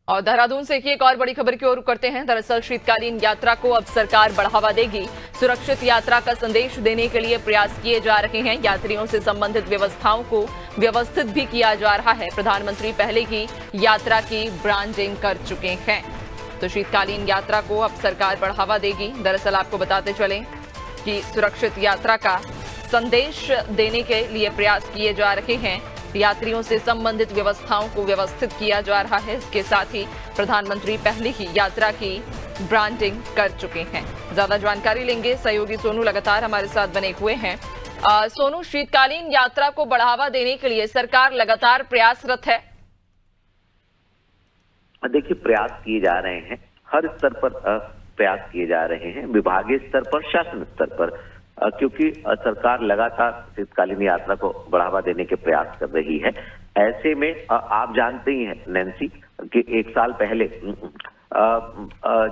और देहरादून से एक और बड़ी खबर की ओर करते हैं। दरअसल शीतकालीन यात्रा को अब सरकार बढ़ावा देगी। सुरक्षित यात्रा का संदेश देने के लिए प्रयास किए जा रहे हैं। यात्रियों से संबंधित व्यवस्थाओं को व्यवस्थित भी किया जा रहा है। प्रधानमंत्री पहले की यात्रा की ब्रांडिंग कर चुके हैं, तो शीतकालीन यात्रा को अब सरकार बढ़ावा देगी। दरअसल आपको बताते चलें कि सुरक्षित यात्रा का संदेश देने के लिए प्रयास किए जा रहे हैं। यात्रियों से संबंधित व्यवस्थाओं को व्यवस्थित किया जा रहा है। इसके साथ ही प्रधानमंत्री पहले ही यात्रा की ब्रांडिंग कर चुके हैं। ज्यादा जानकारी लेंगे, सहयोगी सोनू लगातार हमारे साथ बने हुए हैं। सोनू, शीतकालीन यात्रा को बढ़ावा देने के लिए सरकार लगातार प्रयासरत है। देखिए, प्रयास किए जा रहे हैं, हर स्तर पर प्रयास किए जा रहे हैं, विभागीय स्तर पर, शासन स्तर पर, क्योंकि सरकार लगातार शीतकालीन यात्रा को बढ़ावा देने के प्रयास कर रही है। ऐसे में आप जानते ही हैं नैन्सी कि एक साल पहले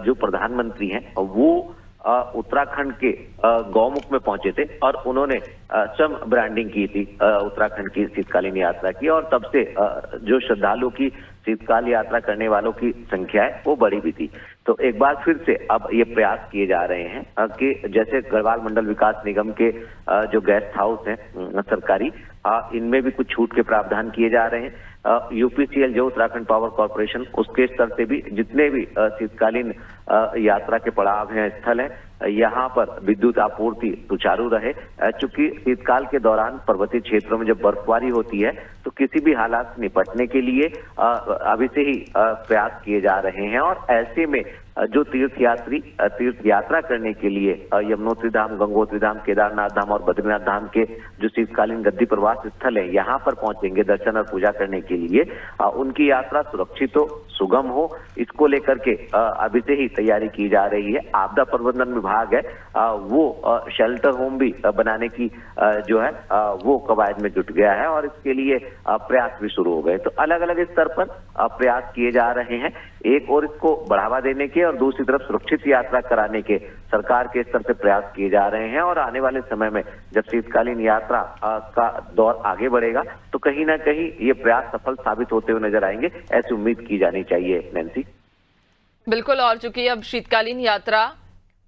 जो प्रधानमंत्री हैं वो उत्तराखंड के गौमुख में पहुंचे थे और उन्होंने स्वयं ब्रांडिंग की थी उत्तराखंड की शीतकालीन यात्रा की, और तब से जो श्रद्धालुओं की शीतकाल यात्रा करने वालों की संख्या है वो बढ़ी भी थी। तो एक बार फिर से अब ये प्रयास किए जा रहे हैं कि जैसे गढ़वाल मंडल विकास निगम के जो गेस्ट हाउस हैं सरकारी, इनमें भी कुछ छूट के प्रावधान किए जा रहे हैं। यूपीसीएल जो उत्तराखंड पावर कॉर्पोरेशन, उसके स्तर से भी जितने भी शीतकालीन यात्रा के पड़ाव हैं, स्थल हैं, यहाँ पर विद्युत आपूर्ति सुचारू रहे। चूंकि शीतकाल के दौरान पर्वतीय क्षेत्रों में जब बर्फबारी होती है तो किसी भी हालात से निपटने के लिए अभी से ही प्रयास किए जा रहे हैं। और ऐसे में जो तीर्थयात्री तीर्थ यात्रा करने के लिए यमुनोत्री धाम, गंगोत्री धाम, केदारनाथ धाम और बद्रीनाथ धाम के जो शीतकालीन गद्दी प्रवास स्थल है, यहाँ पर पहुंचेंगे दर्शन और पूजा करने के लिए, उनकी यात्रा सुरक्षित हो, सुगम हो, इसको लेकर के अभी से ही तैयारी की जा रही है। आपदा प्रबंधन विभाग है वो शेल्टर होम भी बनाने की जो है वो कवायद में जुट गया है और इसके लिए प्रयास भी शुरू हो गए। तो अलग अलग स्तर पर प्रयास किए जा रहे हैं, एक और इसको बढ़ावा देने के और दूसरी तरफ सुरक्षित यात्रा कराने के सरकार के स्तर से प्रयास किए जा रहे हैं। और आने वाले समय में जब शीतकालीन यात्रा का दौर आगे बढ़ेगा तो कहीं ना कहीं ये प्रयास सफल साबित होते हुए नजर आएंगे, ऐसी उम्मीद की जानी चाहिए नैन्सी। बिल्कुल, और चूंकि अब शीतकालीन यात्रा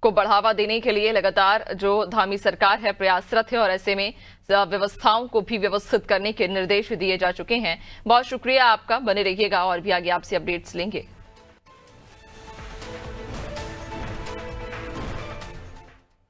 को बढ़ावा देने के लिए लगातार जो धामी सरकार है प्रयासरत है और ऐसे में व्यवस्थाओं को भी व्यवस्थित करने के निर्देश दिए जा चुके हैं। बहुत शुक्रिया आपका, बने रहिएगा और भी आगे आपसे अपडेट्स लेंगे।